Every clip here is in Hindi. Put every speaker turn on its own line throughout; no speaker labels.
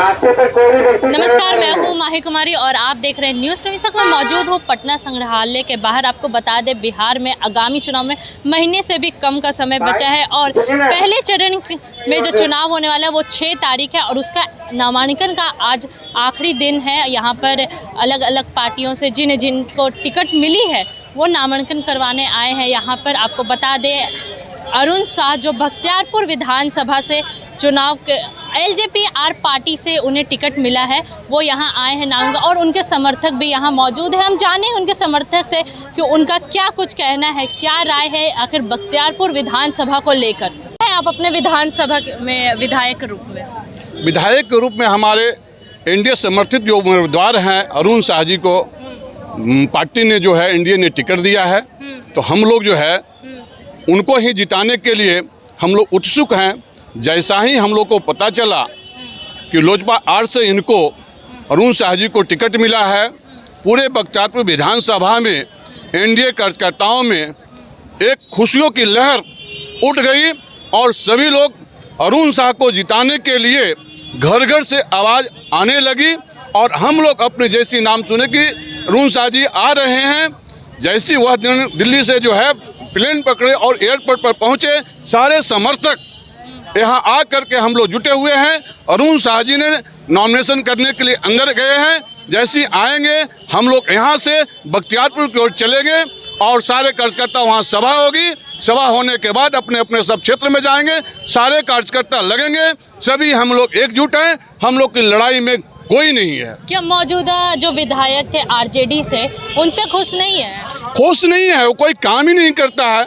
नमस्कार, मैं हूँ माही कुमारी और आप देख रहे हैं न्यूज़ निवेशक में मौजूद हूँ पटना संग्रहालय के बाहर। आपको बता दें, बिहार में आगामी चुनाव में महीने से भी कम का समय बचा है और पहले चरण में जो चुनाव होने वाला है वो 6 तारीख है और उसका नामांकन का आज आखिरी दिन है। यहाँ पर अलग अलग पार्टियों से जिनको टिकट मिली है वो नामांकन करवाने आए हैं। यहाँ पर आपको बता दें, अरुण शाह जो बख्तियारपुर विधानसभा से चुनाव के LJP-R पार्टी से उन्हें टिकट मिला है, वो यहाँ आए हैं नाम, और उनके समर्थक भी यहाँ मौजूद हैं। हम जाने उनके समर्थक से कि उनका क्या कुछ कहना है, क्या राय है आखिर बख्तियारपुर विधानसभा को लेकर। आप अपने विधानसभा में विधायक के रूप में
हमारे NDA समर्थित जो उम्मीदवार हैं अरुण शाह जी को पार्टी ने जो है NDA ने टिकट दिया है, तो हम लोग जो है उनको ही जिताने के लिए हम लोग उत्सुक हैं। जैसा ही हम लोग को पता चला कि लोजपा आर से इनको अरुण शाह जी को टिकट मिला है, पूरे बख्तियारपुर विधानसभा में NDA कार्यकर्ताओं में एक खुशियों की लहर उठ गई और सभी लोग अरुण शाह को जिताने के लिए घर घर से आवाज़ आने लगी। और हम लोग अपने जैसी नाम सुने कि अरुण शाह जी आ रहे हैं, जैसी वह दिल्ली से जो है प्लेन पकड़े और एयरपोर्ट पर पहुंचे, सारे समर्थक यहाँ आ करके हम लोग जुटे हुए हैं। अरुण शाह जी ने नॉमिनेशन करने के लिए अंदर गए हैं, जैसे आएंगे हम लोग यहाँ से बख्तियारपुर की ओर चलेंगे और सारे कार्यकर्ता वहाँ सभा होगी। सभा होने के बाद अपने अपने सब क्षेत्र में जाएंगे, सारे कार्यकर्ता लगेंगे, सभी हम लोग एकजुट हैं। हम लोग की लड़ाई में कोई नहीं है।
क्या मौजूदा जो विधायक थे RJD से, उनसे खुश नहीं है?
खुश नहीं है, वो कोई काम ही नहीं करता है।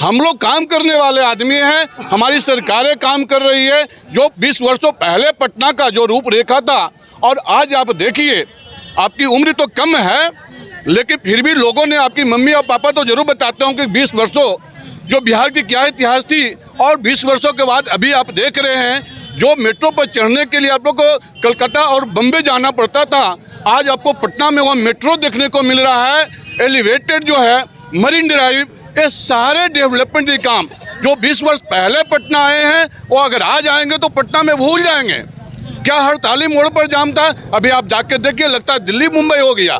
हम लोग काम करने वाले आदमी हैं, हमारी सरकारें काम कर रही है। जो 20 वर्षों पहले पटना का जो रूपरेखा था और आज आप देखिए, आपकी उम्र तो कम है लेकिन फिर भी लोगों ने, आपकी मम्मी और पापा तो जरूर बताते हों कि 20 वर्षों जो बिहार की क्या इतिहास थी। और 20 वर्षों के बाद अभी आप देख रहे हैं, जो मेट्रो पर चढ़ने के लिए आप लोग को कलकत्ता और बम्बे जाना पड़ता था, आज आपको पटना में वहाँ मेट्रो देखने को मिल रहा है। एलिवेटेड जो है, मरीन ड्राइव, ये सारे डेवलपमेंट के काम जो 20 वर्ष पहले पटना आए हैं, वो अगर आज आएंगे तो पटना में भूल जाएंगे। क्या हड़ताली मोड़ पर जाम था, अभी आप जाके देखिए, लगता है दिल्ली मुंबई हो गया।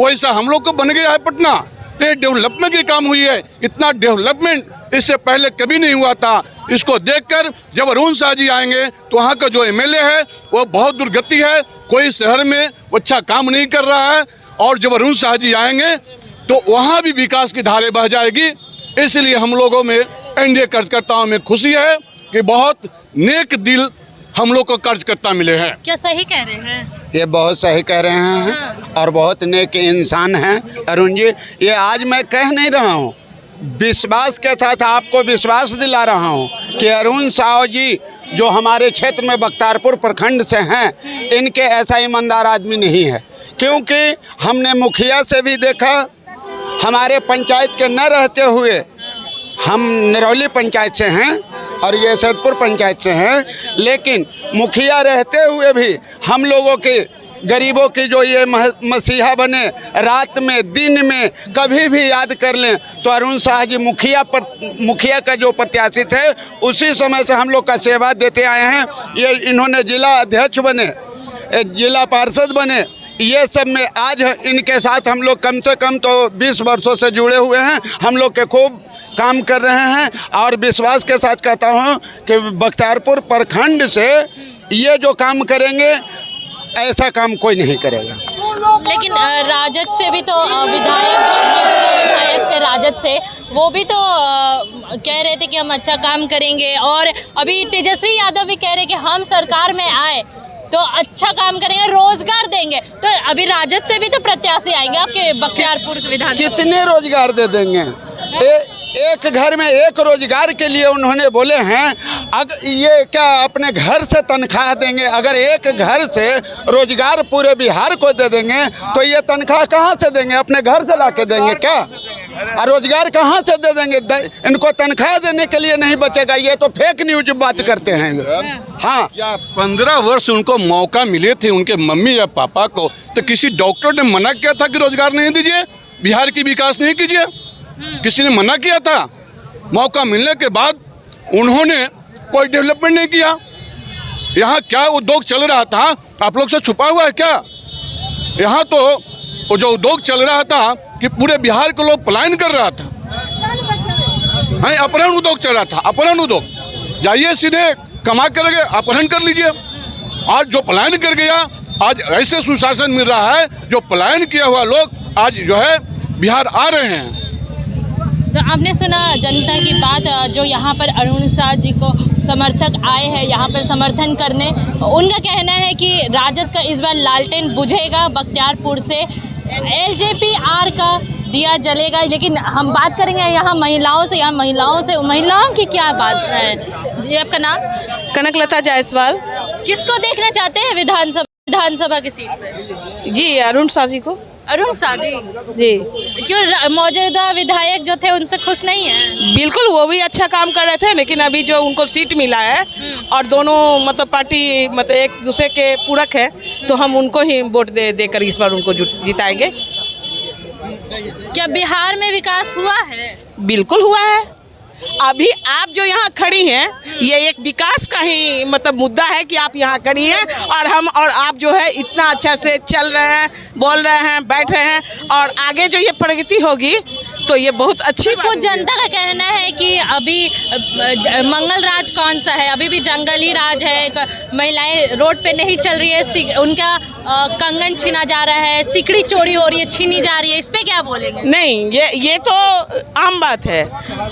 वैसा हम लोग को बन गया है पटना। तो ये डेवलपमेंट की काम हुई है, इतना डेवलपमेंट इससे पहले कभी नहीं हुआ था। इसको देखकर जब अरुण शाह जी आएंगे तो वहाँ का जो MLA है वो बहुत दुर्गति है, कोई शहर में अच्छा काम नहीं कर रहा है। और जब अरुण शाह जी आएंगे तो वहाँ भी विकास की धारे बह जाएगी। इसलिए हम लोगों में, NDA कार्यकर्ताओं में खुशी है कि बहुत नेक दिल हम लोग को कार्यकर्ता मिले हैं।
क्या सही कह रहे हैं?
ये बहुत सही कह रहे हैं और बहुत नेक इंसान हैं अरुण जी। ये आज मैं कह नहीं रहा हूँ, विश्वास के साथ आपको विश्वास दिला रहा हूँ कि अरुण शाह जी जो हमारे क्षेत्र में बख्तियारपुर प्रखंड से हैं, इनके ऐसा ईमानदार आदमी नहीं है। क्योंकि हमने मुखिया से भी देखा, हमारे पंचायत के न रहते हुए, हम निरौली पंचायत से हैं और ये सैदपुर पंचायत से हैं, लेकिन मुखिया रहते हुए भी हम लोगों के गरीबों की जो ये मसीहा बने, रात में दिन में कभी भी याद कर लें तो अरुण शाह जी मुखिया का जो प्रत्याशी थे, उसी समय से हम लोग का सेवा देते आए हैं। ये इन्होंने जिला अध्यक्ष बने, जिला पार्षद बने, ये सब में आज इनके साथ हम लोग कम से कम तो 20 वर्षों से जुड़े हुए हैं। हम लोग के खूब काम कर रहे हैं और विश्वास के साथ कहता हूँ कि बख्तियारपुर प्रखंड से ये जो काम करेंगे, ऐसा काम कोई नहीं करेगा।
लेकिन राजद से भी तो विधायक थे राजद से, वो भी तो कह रहे थे कि हम अच्छा काम करेंगे। और अभी तेजस्वी यादव भी कह रहे कि हम सरकार में आए तो अच्छा काम करेंगे, रोजगार देंगे। तो अभी राजद से भी तो प्रत्याशी आएंगे आपके बख्तियारपुर विधानसभा।
कितने रोजगार दे देंगे? एक घर में एक रोजगार के लिए उन्होंने बोले हैं। अगर ये क्या अपने घर से तनख्वाह देंगे? अगर एक घर से रोजगार पूरे बिहार को दे देंगे तो ये तनख्वाह कहाँ से देंगे? अपने घर से ला के देंगे क्या? और रोजगार कहाँ से दे देंगे? इनको तनख्वाह देने के लिए नहीं बचेगा। ये तो फेक न्यूज बात करते हैं। हाँ,
15 वर्ष उनको मौका मिले थे उनके मम्मी या पापा को, तो किसी डॉक्टर ने मना किया था कि रोजगार नहीं दीजिए, बिहार की विकास नहीं कीजिए? किसी ने मना किया था? मौका मिलने के बाद उन्होंने कोई डेवलपमेंट नहीं किया। यहाँ क्या उद्योग चल रहा था आप लोग से छुपा हुआ है क्या? यहाँ तो वो जो उद्योग चल रहा था कि पूरे बिहार के लोग पलायन कर रहा था, अपहरण उद्योग चल रहा था, अपहरण उद्योग। जाइए सीधे कमा करके अपहरण कर लीजिए। आज जो पलायन कर गया, आज ऐसे सुशासन मिल रहा है, जो पलायन किया हुआ लोग आज जो है बिहार आ रहे हैं।
तो आपने सुना जनता की बात, जो यहाँ पर अरुण साह जी को समर्थक आए हैं यहाँ पर समर्थन करने। उनका कहना है कि राजद का इस बार लालटेन बुझेगा, बख्तियारपुर से LJP-R का दिया जलेगा। लेकिन हम बात करेंगे यहाँ महिलाओं से, महिलाओं की क्या बात है? जी आपका नाम?
कनकलता जायसवाल।
किसको देखना चाहते हैं विधानसभा की सीट पे?
जी अरुण साह जी को।
अरुण साह जी
जी।
क्यों मौजूदा विधायक जो थे उनसे खुश नहीं है?
बिल्कुल, वो भी अच्छा काम कर रहे थे, लेकिन अभी जो उनको सीट मिला है और दोनों मतलब पार्टी मतलब एक दूसरे के पूरक है, तो हम उनको ही वोट देकर इस बार उनको जिताएंगे।
क्या बिहार में विकास हुआ है?
बिल्कुल हुआ है। अभी आप जो यहाँ खड़ी हैं, ये एक विकास का ही मतलब मुद्दा है कि आप यहाँ खड़ी हैं और आप जो है इतना अच्छा से चल रहे हैं, बोल रहे हैं, बैठ रहे हैं, और आगे जो ये प्रगति होगी तो ये बहुत अच्छी बात।
कुछ जनता का कहना है कि अभी मंगल राज कौन सा है, अभी भी जंगली राज है, महिलाएं रोड पे नहीं चल रही है, उनका कंगन छीना जा रहा है, सिकड़ी चोरी हो रही है, छीनी जा रही है, इस पे क्या बोलेंगे?
नहीं, ये तो आम बात है।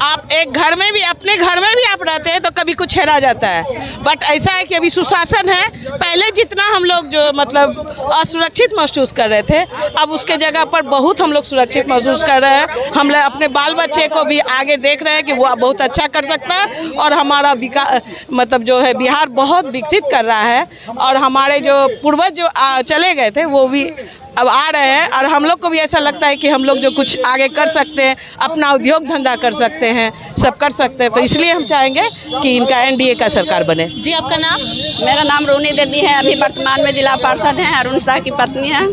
आप एक घर में भी, अपने घर में भी आप रहते हैं तो कभी कुछ हेरा जाता है, बट ऐसा है कि अभी सुशासन है। पहले जितना हम लोग जो मतलब असुरक्षित महसूस कर रहे थे, अब उसके जगह पर बहुत हम लोग सुरक्षित महसूस कर रहे हैं। हम अपने बाल बच्चे को भी आगे देख रहे हैं कि वो बहुत अच्छा कर सकता है, और हमारा मतलब जो है बिहार बहुत विकसित कर रहा है, और हमारे जो पूर्वज जो चले गए थे वो भी अब आ रहे हैं, और हम लोग को भी ऐसा लगता है कि हम लोग जो कुछ आगे कर सकते हैं, अपना उद्योग धंधा कर सकते हैं, सब कर सकते हैं, तो इसलिए हम चाहेंगे कि इनका NDA का सरकार बने।
जी आपका नाम?
मेरा नाम रोनी देवी है, अभी वर्तमान में जिला पार्षद हैं, अरुण साह की पत्नी है।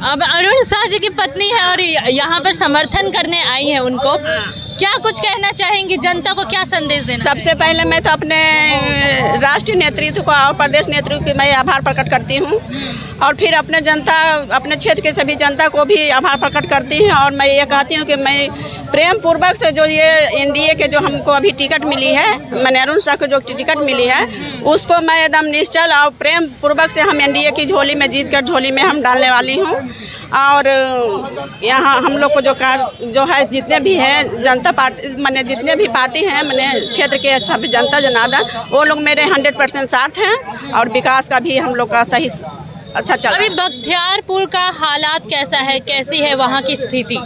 अब अरुण साह जी की पत्नी है और यहाँ पर समर्थन करने आई है उनको, क्या कुछ कहना चाहेंगी? जनता को क्या संदेश देना?
सबसे पहले मैं तो अपने राष्ट्रीय नेतृत्व को और प्रदेश नेतृत्व की मैं आभार प्रकट करती हूँ, और फिर अपने क्षेत्र के सभी जनता को भी आभार प्रकट करती हूँ। और मैं ये कहती हूँ कि मैं प्रेम पूर्वक से जो ये NDA के जो हमको अभी टिकट मिली है, मैंने अरुण साह को जो टिकट मिली है, उसको मैं एकदम निश्चल और प्रेम पूर्वक से हम NDA की झोली में जीत कर झोली में हम डालने वाली हूँ। और यहाँ हम लोग को जो है जितने भी हैं जनता पार्टी, मैंने जितने भी पार्टी हैं, मैंने क्षेत्र के सभी जनता जनार्दन, वो लोग मेरे 100% साथ हैं, और विकास का भी हम लोग का सही अच्छा चल।
अभी बख्तियारपुर का हालात कैसा है, कैसी है वहाँ की स्थिति?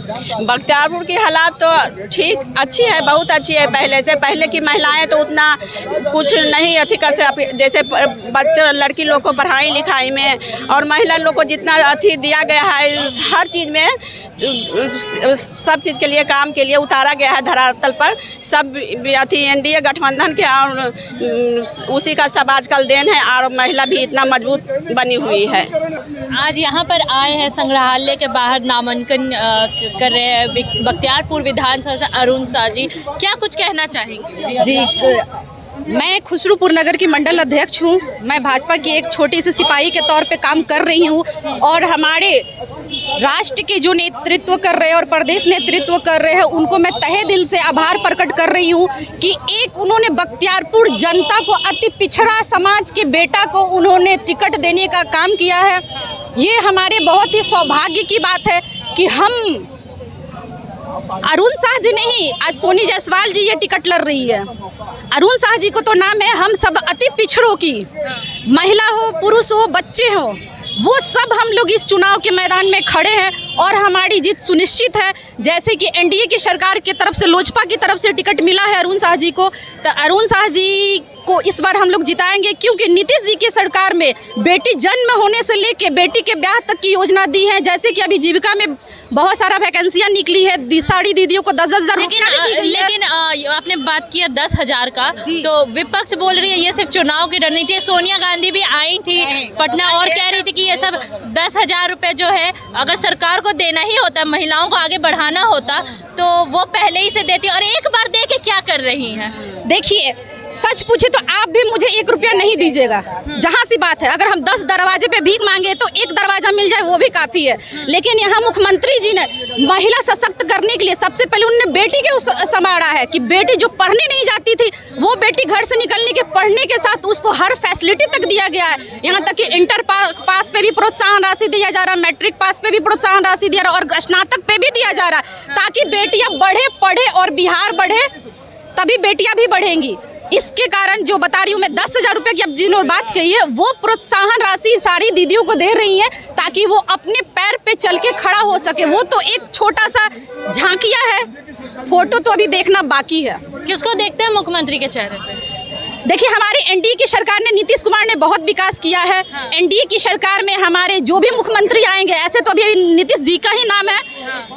बख्तियारपुर की हालात तो ठीक अच्छी है, बहुत अच्छी है। पहले से, पहले की महिलाएं तो उतना कुछ नहीं अथी करते, जैसे बच्चे लड़की लोग को पढ़ाई लिखाई में, और महिला लोग को जितना अथी दिया गया है हर चीज़ में, सब चीज़ के लिए काम के लिए उतारा गया है धरातल पर। सब अथी NDA गठबंधन के और उसी का सब आजकल देन है, और महिला भी इतना मजबूत बनी हुई है।
आज यहाँ पर आए हैं संग्रहालय के बाहर नामांकन कर रहे हैं बख्तियारपुर विधानसभा से अरुण साह जी, क्या कुछ कहना चाहेंगे?
जी, मैं खुसरूपुर नगर की मंडल अध्यक्ष हूँ। मैं भाजपा की एक छोटी सी सिपाही के तौर पे काम कर रही हूँ, और हमारे राष्ट्र के जो नेतृत्व कर रहे हैं और प्रदेश नेतृत्व कर रहे हैं, उनको मैं तहे दिल से आभार प्रकट कर रही हूँ कि एक उन्होंने बख्तियारपुर जनता को, अति पिछड़ा समाज के बेटा को उन्होंने टिकट देने का काम किया है। ये हमारे बहुत ही सौभाग्य की बात है कि हम अरुण साह जी नहीं, आज सोनी जायसवाल जी ये टिकट लड़ रही है। अरुण साह जी को तो नाम है हम सब अति पिछड़ों की, महिला हो, पुरुष हो, बच्चे हो, वो सब हम लोग इस चुनाव के मैदान में खड़े हैं, और हमारी जीत सुनिश्चित है। जैसे कि NDA की सरकार की तरफ से, लोजपा की तरफ से टिकट मिला है अरुण साह जी को, तो अरुण साह जी को इस बार हम लोग जिताएंगे, क्योंकि नीतीश जी की सरकार में बेटी जन्म होने से लेके बेटी के ब्याह तक की योजना दी है। जैसे कि अभी जीविका में बहुत सारा वैकेंसियाँ निकली है, सारी दीदियों को 10-10 हज़ार।
लेकिन आपने बात किया 10,000 का, तो विपक्ष बोल रही है ये सिर्फ चुनाव की रणनीति है। सोनिया गांधी भी आई थी पटना और कह रही थी कि ये सब 10,000 रुपये जो है, अगर सरकार को देना ही होता, महिलाओं को आगे बढ़ाना होता, तो वो पहले ही से देती, और एक बार दे के क्या कर रही हैं?
देखिए, सच पूछे तो आप भी मुझे 1 रुपया नहीं दीजिएगा, जहाँ सी बात है। अगर हम 10 दरवाजे पे भीख मांगे तो एक दरवाजा मिल जाए वो भी काफ़ी है। लेकिन यहाँ मुख्यमंत्री जी ने महिला सशक्त करने के लिए सबसे पहले उन्होंने बेटी के संभाला है कि बेटी जो पढ़ने नहीं जाती थी वो बेटी घर से निकलने के पढ़ने के साथ उसको हर फैसिलिटी तक दिया गया है। यहाँ तक कि इंटर पास पे भी प्रोत्साहन राशि दिया जा रहा है, मैट्रिक पास पे भी प्रोत्साहन राशि दिया रहा है और स्नातक पे भी दिया जा रहा है, ताकि बेटियां बढ़े, पढ़े और बिहार बढ़े, तभी बेटियां भी बढ़ेंगी। इसके कारण जो बता रही हूँ मैं 10,000 रुपये की अब जिन्होंने बात कही है वो प्रोत्साहन राशि सारी दीदियों को दे रही हैं ताकि वो अपने पैर पे चल के खड़ा हो सके। वो तो एक छोटा सा झांकिया है, फोटो तो अभी देखना बाकी है।
किसको देखते हैं मुख्यमंत्री के चेहरे पे?
देखिए, हमारी एनडीए की सरकार ने, नीतीश कुमार ने बहुत विकास किया है। एनडीए की सरकार में हमारे जो भी मुख्यमंत्री आएंगे, ऐसे तो अभी नीतीश जी का ही नाम है,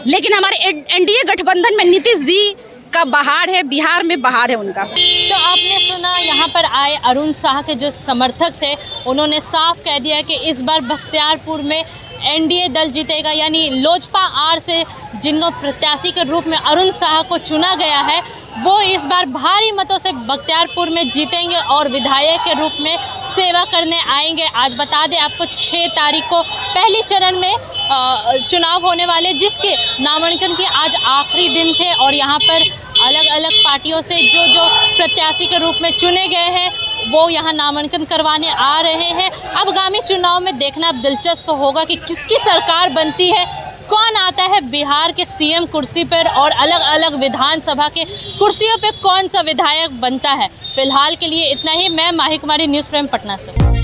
लेकिन हमारे एनडीए गठबंधन में नीतीश जी का बहार है, बिहार में बहार है उनका।
तो आपने सुना यहाँ पर आए अरुण साह के जो समर्थक थे, उन्होंने साफ कह दिया कि इस बार बख्तियारपुर में एनडीए दल जीतेगा, यानी लोजपा आर से जिनको प्रत्याशी के रूप में अरुण साह को चुना गया है वो इस बार भारी मतों से बख्तियारपुर में जीतेंगे और विधायक के रूप में सेवा करने आएंगे। आज बता दें आपको 6 तारीख को पहले चरण में चुनाव होने वाले, जिसके नामांकन की आज आखिरी दिन थे और यहाँ पर अलग अलग पार्टियों से जो प्रत्याशी के रूप में चुने गए हैं वो यहाँ नामांकन करवाने आ रहे हैं। अब आगामी चुनाव में देखना अब दिलचस्प होगा कि किसकी सरकार बनती है, कौन आता है बिहार के सीएम कुर्सी पर और अलग अलग विधानसभा के कुर्सियों पे कौन सा विधायक बनता है। फिलहाल के लिए इतना ही। मैं माही कुमारी, न्यूज़ फ्रेम पटना से।